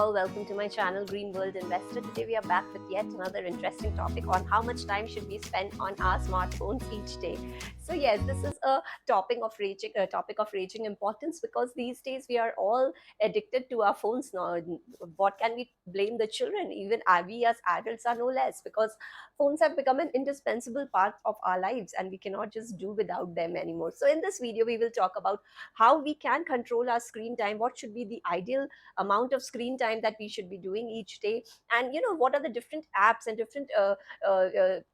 all, welcome to my channel Green World Investor. Today we are back with yet another interesting topic on how much time should we spend on our smartphones each day. So yes, this is a topic of raging importance because these days we are all addicted to our phones now. What can we blame the children? Even we as adults are no less, because phones have become an indispensable part of our lives and we cannot just do without them anymore. So in this video we will talk about how we can control our screen time, what should be the ideal amount of screen time that we should be doing each day, and what are the different apps and different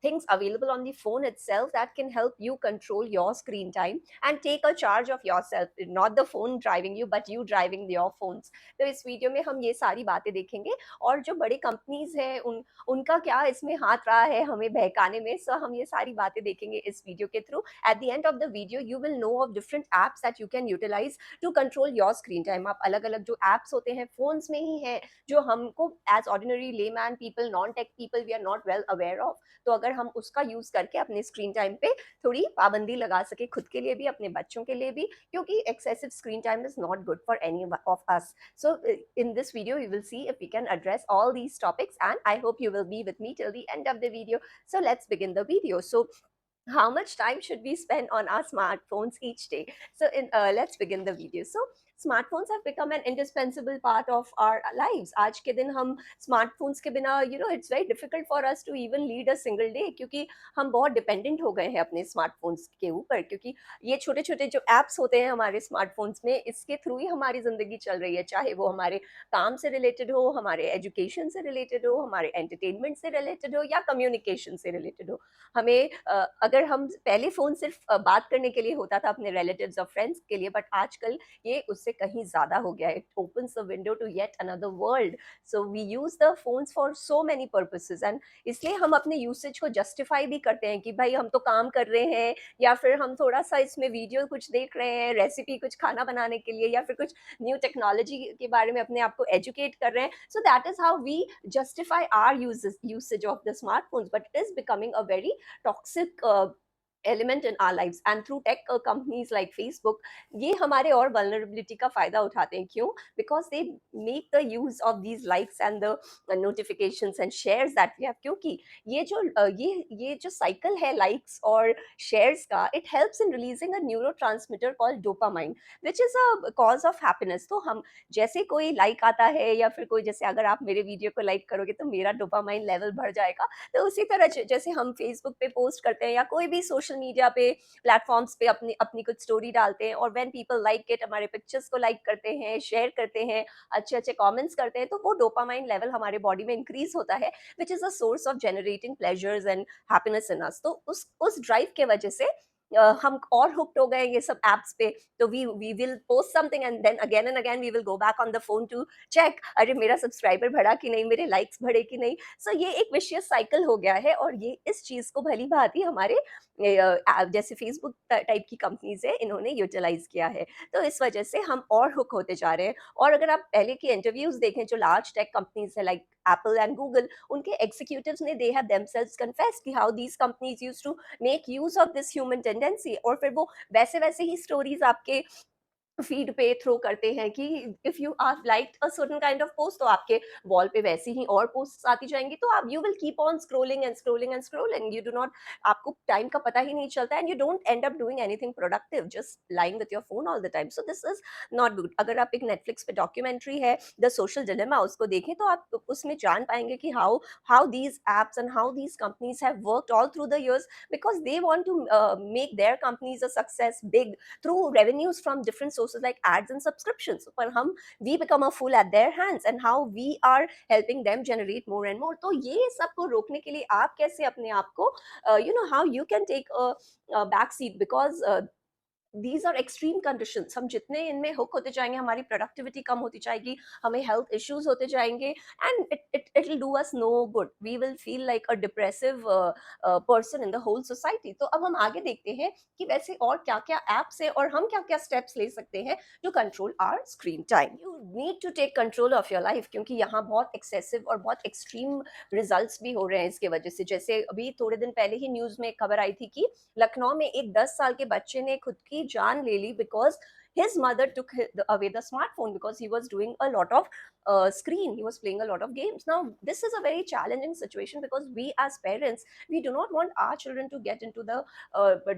things available on the phone itself that can help you control your screen time and take a charge of yourself, not the phone driving you but you driving your phones. तो इस video में हम ये सारी बातें देखेंगे और जो बड़ी कंपनीज हैं उनका क्या इसमें हाथ रहा है हमें बहकाने में. सो हम ये सारी बातें देखेंगे इस वीडियो के through. At the end of the video you will know of different apps that you can utilize to control your screen time. आप अलग अलग जो एप्स होते हैं फोन्स में ही हैं जो हमको as ordinary layman people, non tech people, we are not well aware of. तो अगर हम उसका यूज करके अपने स्क्रीन टाइम पे थोड़ी पाबंदी लगा सके, खुद के लिए भी अपने बच्चों के लिए भी, क्योंकि excessive screen time is not good for any of us. So in this video you will see if we can address all these topics, and I hope you will be with me till the end of the video. So let's begin the video. So how much time should we spend on our smartphones each day? So let's begin the video. So smartphones have become an indispensable part of our lives. आज के दिन हम smartphones के बिना it's very difficult for us to even lead a single day, क्योंकि हम बहुत dependent हो गए हैं अपने smartphones के ऊपर, क्योंकि ये छोटे छोटे जो apps होते हैं हमारे smartphones में, इसके थ्रू ही हमारी ज़िंदगी चल रही है. चाहे वो हमारे काम से रिलेटेड हो, हमारे एजुकेशन से रिलेटेड हो, हमारे एंटरटेनमेंट से रिलेटेड हो, या कम्युनिकेशन से रिलेटेड हो. हमें अगर हम पहले फ़ोन सिर्फ बात करने के लिए होता था अपने रिलेटिव्स और फ्रेंड्स के लिए, बट आजकल ये उससे कहीं ज़्यादा हो गया है. It opens the window to yet another world. So we use the phones for so many purposes, and इसलिए हम अपने यूसेज को जस्टिफाई भी करते हैं कि भाई हम तो काम कर रहे हैं, या फिर हम थोड़ा सा इसमें वीडियो कुछ देख रहे हैं, रेसिपी कुछ खाना बनाने के लिए, या फिर कुछ न्यू टेक्नोलॉजी के बारे में अपने आप को एजुकेट कर रहे हैं. So that is how we justify our usage of the smartphones, but it is becoming a very toxic element in our lives. And through tech companies like Facebook, ये हमारे और vulnerability का फायदा उठाते हैं. क्यों? Because they make the use of these likes and the notifications and shares that we have. क्योंकि ये जो cycle है likes और shares का, it helps in releasing a neurotransmitter called dopamine, which is a cause of happiness. तो हम जैसे कोई like आता है, या फिर कोई, जैसे अगर आप मेरे वीडियो को like करोगे तो मेरा डोपामाइन लेवल बढ़ जाएगा. तो उसी तरह जैसे हम फेसबुक पे पोस्ट करते हैं या कोई भी सोशल मीडिया पे प्लेटफॉर्म्स पे अपनी अपनी कुछ स्टोरी डालते हैं, और व्हेन पीपल लाइक इट, हमारे पिक्चर्स को लाइक करते हैं, शेयर करते हैं, अच्छे अच्छे कमेंट्स करते हैं, तो वो डोपामाइन लेवल हमारे बॉडी में इंक्रीज होता है, which is a source of generating pleasures and happiness in us. तो उस ड्राइव के वजह से हम और हुक्ड हो गए ये सब एप्स पे. तो we will post something and then again and again we will go back on the phone to check, अरे मेरा सब्सक्राइबर बढ़ा कि नहीं, मेरे लाइक्स बढ़े कि नहीं. सो ये एक विशियस साइकिल हो गया है, और ये इस चीज़ को भली भांति हमारे जैसे फेसबुक टाइप की कंपनीज है, इन्होंने यूटिलाइज किया है. तो इस वजह से हम और हुक होते जा रहे हैं. और अगर आप पहले की इंटरव्यूज देखें जो लार्ज टेक कंपनीज है लाइक एप्पल एंड गूगल, उनके एग्जीक्यूटिव्स ने दे हैव देमसेल्व्स कन्फेस्ड कि how these companies used to make use of this human tendency, और फिर वो वैसे वैसे ही स्टोरीज आपके फीड पे थ्रो करते हैं कि if you are like a certain kind of post, तो आपके वॉल पे वैसी ही और पोस्ट आती जाएंगी. तो आप you will keep on scrolling and scrolling and scrolling. You do not, आपको टाइम का पता ही नहीं चलता, and you don't and up doing anything productive, just lying with your phone all the time. So this is not good. अगर आप एक Netflix पे documentary है द सोशल डिलेमा, उसको देखें तो आप उसमें जान पाएंगे कि how these apps and how these companies have worked all through the years, because they want to make their companies a success big through revenues from different sources like ads and subscriptions. पर हम we become a fool at their hands, and how we are helping them generate more and more. तो ये सब को रोकने के लिए आप कैसे अपने आप को how you can take a back seat, because these are extreme conditions. हम जितने इनमें हुक होते जाएंगे हमारी प्रोडक्टिविटी कम होती जाएगी, हमें हेल्थ इश्यूज होते जाएंगे, and it will do us no good. We will feel like a depressive person in the whole society. तो अब हम आगे देखते हैं कि वैसे और क्या क्या एप्स है और हम क्या क्या स्टेप्स ले सकते हैं to control our screen time. You need to take control of your life, क्योंकि यहाँ बहुत एक्सेसिव और बहुत एक्सट्रीम रिजल्ट्स भी हो रहे हैं इसके वजह से. जैसे अभी थोड़े दिन पहले ही न्यूज में एक खबर आई थी कि लखनऊ में एक 10 साल के बच्चे ने खुद की जान ले ली because his mother took away the smartphone because he was doing a lot of screen, he was playing a lot of games. Now this is a very challenging situation because we as parents, we do not want our children to get into the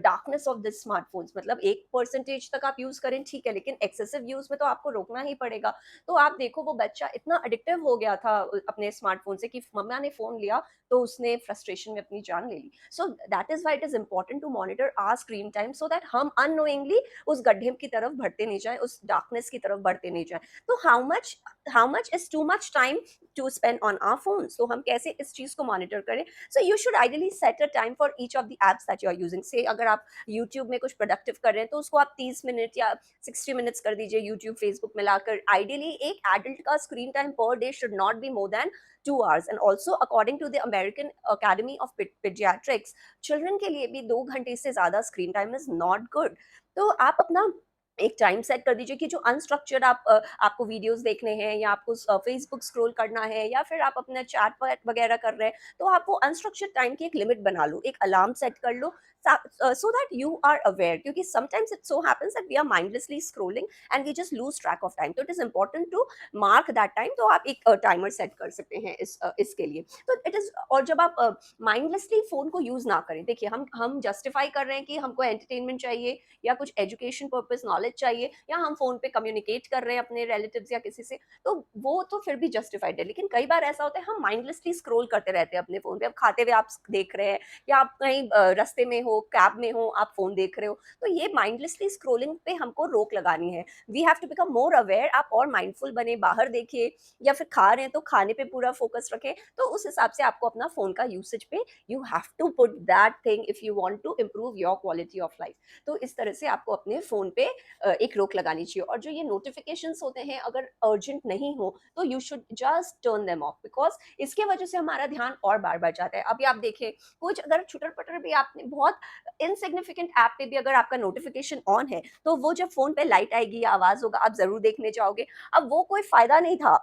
darkness of this smartphones. मतलब 1% तक आप use करें ठीक है, लेकिन excessive use में तो आपको रोकना ही पड़ेगा। तो आप देखो वो बच्चा इतना एडिक्टिव हो गया था अपने स्मार्टफोन से कि मम्मा ने फोन लिया तो उसने फ्रस्ट्रेशन में अपनी जान ले ली। So that is why it is important to monitor our screen time so that हम अननोइंगली उस गड्ढे की तरफ बढ़ते नहीं जाए, उस डार्कनेस की तरफ बढ़ते नहीं जाए। तो how much is too much time to spend on our phone, तो हम कैसे इस चीज को मॉनिटर करें। So you should ideally set a time for each of the apps that you are using. से अगर आप यूट्यूब में कुछ प्रोडक्टिव कर रहे हैं तो उसको आप 30 मिनट या 60 मिनट्स कर दीजिए, यूट्यूब फेसबुक मिलाकर। आइडियली एक एडल्ट का screen time per day should not be more than 2 hours। And also according to the American Academy of Pediatrics, children के लिए भी 2 घंटे से ज्यादा screen time is not good. तो आप अपना एक टाइम सेट कर दीजिए कि जो अनस्ट्रक्चर्ड आपको वीडियोस देखने हैं या आपको फेसबुक स्क्रॉल करना है या फिर आप अपना चैट वगैरह कर रहे हैं, तो आप वो अनस्ट्रक्चर्ड टाइम की एक लिमिट बना लो, एक अलार्म सेट कर लो, so that you are aware, क्योंकि sometimes it so happens that we are mindlessly scrolling and we just lose track of time, तो it is important to mark that time। तो आप एक timer set कर सकते हैं इसके लिए। तो इट इज, और जब आप माइंडलेसली फोन को यूज ना करें, देखिए हम जस्टिफाई कर रहे हैं कि हमको एंटरटेनमेंट चाहिए या कुछ एजुकेशन पर्पस नॉलेज चाहिए, या हम फोन पे कम्युनिकेट कर रहे हैं अपने रिलेटिव्स या किसी से, तो वो तो फिर भी जस्टिफाइड है। लेकिन कई बार ऐसा होता है हम माइंडलेसली स्क्रॉल करते रहते हैं अपने फोन पे, अब खाते हुए आप देख रहे हैं या आप कहीं रास्ते में हो, कैब में हो, आप फोन देख रहे हो, तो ये माइंडलेसली स्क्रोलिंग पे हमको रोक लगानी है। We have to become more aware. आप और माइंडफुल बने, बाहर देखिए, या फिर खा रहे हैं तो खाने पे पूरा फोकस रखें। तो उस हिसाब से आपको अपना फोन का यूसेज पे you have to put that thing if you want to improve your quality of life. तो इस तरह से आपको अपने फोन पे एक रोक लगानी चाहिए। और जो ये नोटिफिकेशंस होते हैं, अगर अर्जेंट नहीं हो तो you should just turn them of, because इसके वजह से हमारा ध्यान और बार बार जाता है। अभी आप देखें, कुछ अगर छुटर पटर भी आपने बहुत इनसिग्निफिकेंट ऐप पे भी अगर आपका नोटिफिकेशन ऑन है, तो वो जब फोन पे लाइट आएगी या आवाज होगा, आप जरूर देखने जाओगे। अब वो कोई फायदा नहीं था,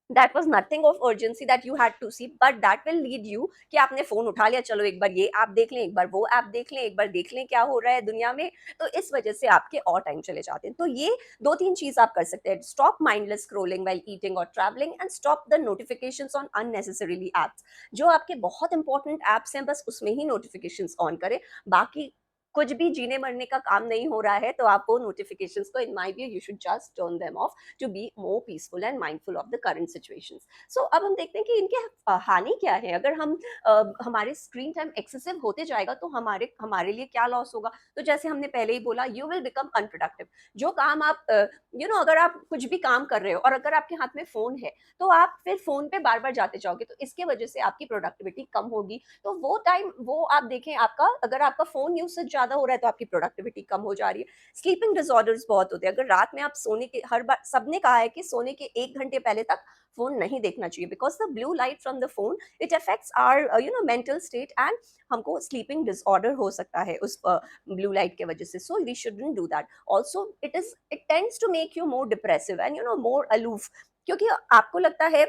that was nothing of urgency that you had to see, but that will lead you कि आपने फोन उठा लिया, चलो एक बार ये ऐप देख लें, एक बार वो ऐप देख लें, एक बार देख लें क्या हो रहा है दुनिया में। तो इस वजह से आपके और टाइम चले जाते हैं। तो ये 2-3 चीज आप कर सकते हैं। Stop mindless scrolling while eating और travelling, and stop the notifications on unnecessarily apps. जो आपके बहुत इंपॉर्टेंट एप्स हैं, बस उसमें ही नोटिफिकेशंस ऑन करें। बाकी कुछ भी जीने मरने का काम नहीं हो रहा है, तो आप वो नोटिफिकेशंस को, in my view, you should just turn them off to be more peaceful and mindful of the current situations. So अब हम देखते हैं कि इनके हानि क्या है। अगर हम हमारे स्क्रीन टाइम एक्सेसिव होते जाएगा तो हमारे हमारे लिए क्या लॉस होगा। तो जैसे हमने पहले ही बोला, यू विल बिकम अनप्रोडक्टिव। जो काम आप अगर आप कुछ भी काम कर रहे हो और अगर आपके हाथ में फोन है, तो आप फिर फोन पे बार बार जाते जाओगे, तो इसके वजह से आपकी प्रोडक्टिविटी कम होगी। तो वो टाइम, वो आप देखें, आपका अगर आपका फोन यूसेज ज्यादा हो रहा है तो आपकी प्रोडक्टिविटी कम हो जा रही है। स्लीपिंग डिसऑर्डर्स बहुत होते हैं। अगर रात में आप सोने के, हर बार सबने कहा है कि सोने के 1 घंटे पहले तक फोन नहीं देखना चाहिए, because the blue light from the phone, it affects our mental state, and हमको स्लीपिंग डिसऑर्डर हो सकता है उस ब्लू लाइट के वजह से। So we shouldn't do that. Also it tends to make you more depressive and more aloof, क्योंकि आपको लगता है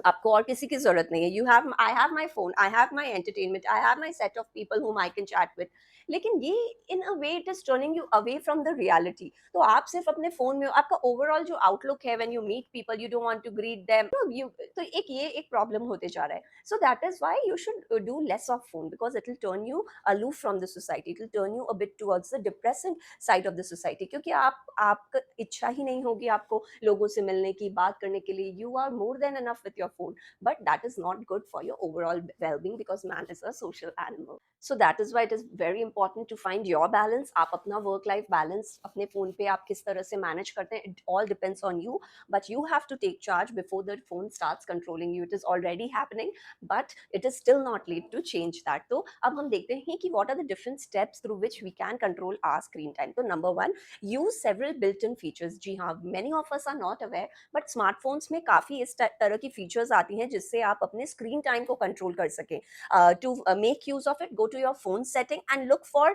आपको और किसी की जरूरत नहीं है। I have my phone, I have my entertainment, I have my set of people whom I can chat with. लेकिन ये in a way it is turning you away from the reality. तो आप सिर्फ अपने फोन में, आपका overall जो outlook है, when you meet people you don't want to greet them, you, तो एक प्रॉब्लम होते जा रहा है। So that is why you should do less of phone, because it will turn you aloof from the society, it will turn you a bit towards the depressing side of the society, क्योंकि आपका इच्छा ही नहीं होगी आपको लोगों से मिलने की, बात करने के लिए। you are more than enough with your phone, but that is not good for your overall well-being, because man is a social animal. So that is why it is very important to find your balance। आप अपना work life balance अपने phone पे आप किस तरह से manage करते हैं, it all depends on you, but you have to take charge before the phone starts controlling you। it is already happening, but it is still not late to change that। तो अब हम देखते हैं कि what are the different steps through which we can control our screen time। तो number 1, use several built-in features। जी हाँ, many of us are not aware, but smartphones में काफी इस तरह की फीचर्स आती हैं जिससे आप अपने स्क्रीन टाइम को कंट्रोल कर सकें। To make use of it, go to your phone setting and look for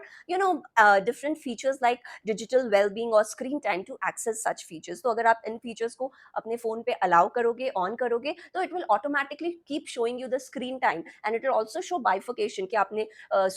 different features like digital well-being or screen time to access such features. तो अगर आप इन features को अपने phone पे allow करोगे, on करोगे, तो it will automatically keep showing you the screen time, and it will also show bifurcation कि आपने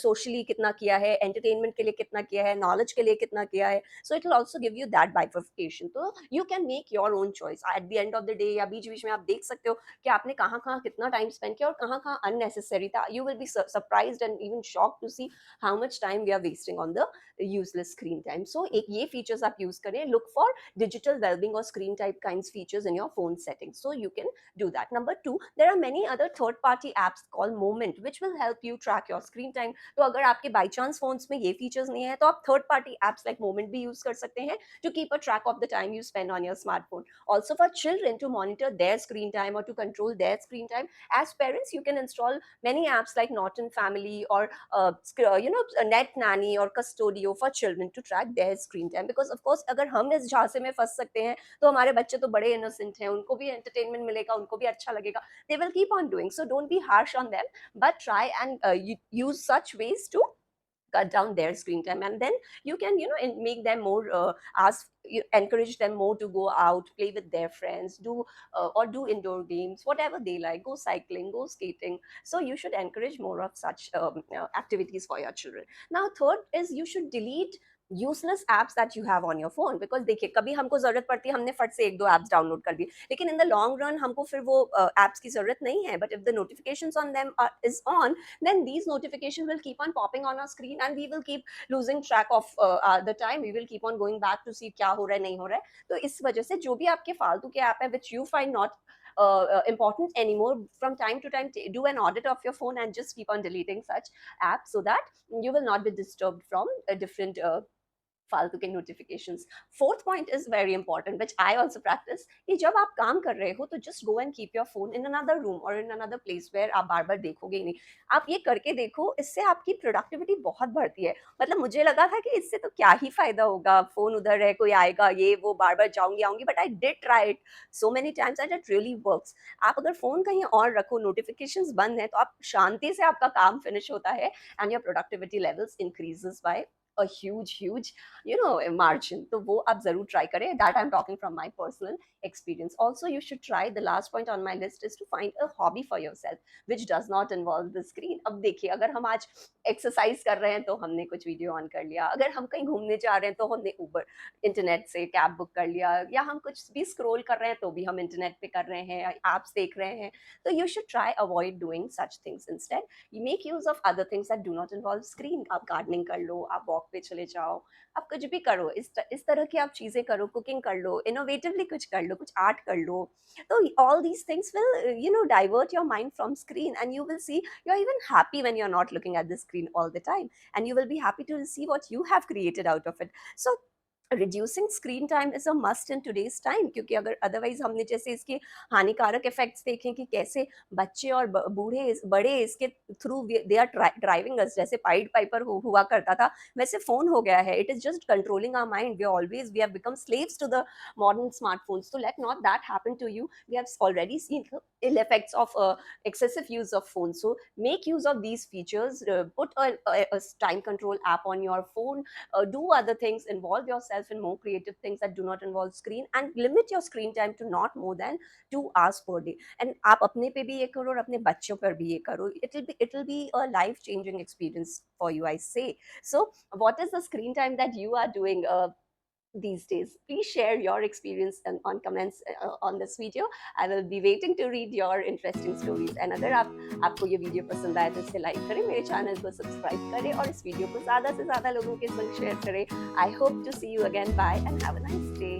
socially कितना किया है, entertainment के लिए कितना किया है, knowledge के लिए कितना किया है. So it will also give you that bifurcation. तो you can make your own choice. At the end of the day या बीच बीच में आप देख सकते हो कि आपने कहाँ कहाँ कितना टाइम स्पेंड किया और कहाँ कहाँ unnecessary था. You will be surprised and even shocked to see how much time we are wasting on the useless screen time. So एक ये features आप use करें. Look for digital well-being or screen type kinds features in your phone settings, so you can do that. Number 2, there are many other third-party apps called Moment which will help you track your screen time. तो अगर आपके by chance phones में ये features नहीं है तो आप third-party apps like Moment भी use कर सकते हैं to keep a track of the time you spend on your smartphone. Also for children to monitor their screen time or to control their screen time, as parents you can install many apps like Norton Family or Net Nanny or Custodio for children to track their screen time. Because of course अगर हम इस झांसे में फंस सकते हैं तो हमारे बच्चे तो बड़े innocent हैं, उनको भी entertainment मिलेगा, उनको भी अच्छा लगेगा. They will keep on doing. So don't be harsh on them, but try and use such ways to cut down their screen time, and then you can make them more encourage them more to go out, play with their friends, do or do indoor games, whatever they like, go cycling, go skating. So you should encourage more of such activities for your children. Now third is you should delete useless apps that you have on your phone. Because देखिए कभी हमको जरूरत पड़ती है, हमने फट से एक दो एप्स डाउनलोड कर दिए, लेकिन इन द लॉन्ग रन हमको फिर वो एप्स की जरूरत नहीं है. But if the notifications on them is on, then these notifications will keep on popping on our screen and we will keep losing track of the time. We will keep on going back to see क्या हो रहा है नहीं हो रहा है. तो इस वजह से जो भी आपके फालतू के ऐप है which you find not important anymore, from time to time do an audit of your phone and just keep on deleting such apps so that you will not be disturbed from different फालतू के notifications. Fourth point is very important which I also practice, कि जब आप काम कर रहे हो तो just go and keep your phone in another room और इन अनदर प्लेस वेयर आप बार बार देखोगे ही नहीं. आप ये करके देखो, इससे आपकी प्रोडक्टिविटी बहुत बढ़ती है. मतलब मुझे लगा था कि इससे तो क्या ही फायदा होगा, फोन उधर है, कोई आएगा, ये वो, बार बार जाऊंगी आऊंगी, but I did try it so many times and it really works. आप अगर फोन कहीं और रखो, नोटिफिकेशंस बंद है, तो आप शांति से आपका काम फिनिश होता है and your productivity levels increases by a huge margin. तो वो आप जरूर try करें. That I'm talking from my personal experience. Also you should try, the last point on my list is to find a hobby for yourself which does not involve the screen. अब देखिए अगर हम आज exercise कर रहे हैं तो हमने कुछ वीडियो ऑन कर लिया, अगर हम कहीं घूमने जा रहे हैं तो हमने ऊबर इंटरनेट से कैब बुक कर लिया, या हम कुछ भी स्क्रॉल कर रहे हैं तो भी हम इंटरनेट पे कर रहे हैं, एप्स देख रहे हैं. तो you should try avoid doing such things. Instead you make use of other things that do not involve screen. आप गार्डनिंग कर लो, आप वॉक पे चले जाओ, आप कुछ भी करो, इस तरह की आप चीजें करो, कुकिंग कर लो, इनोवेटिवली कुछ कर लो, कुछ आर्ट कर लो. तो all these things will divert your mind from screen, and you will see you're even happy when you're not looking at the screen all the time, and you will be happy to see what you have created out of it. So reducing screen time is a must in today's time, क्योंकि अगर otherwise हमने जैसे इसके हानिकारक effects देखें कि कैसे बच्चे और बूढ़े बड़े इसके थ्रू दे आर ड्राइविंग अस. जैसे पाइड पाइपर हुआ करता था, वैसे फोन हो गया है. It is just controlling our mind. We have become slaves to the modern smartphones. तो let not that happen to you. We have already seen ill effects of excessive use of phones. So make use of these features. Put a time control app on your phone. Do other things. Involve yourself in more creative things that do not involve screen, and limit your screen time to not more than 2 hours per day. And आप अपने पे भी ये करो और अपने बच्चों पर भी ये करो. It will be a life changing experience for you, I say. So what is the screen time that you are doing these days? Please share your experience on comments on this video. I will be waiting to read your interesting stories. And अगर आपको ये video पसंद आए तो इसे like करें, मेरे channel को सब्सक्राइब करें और इस वीडियो को ज़्यादा से ज़्यादा लोगों के संग शेयर करें. I hope to see you again. Bye and have a nice day.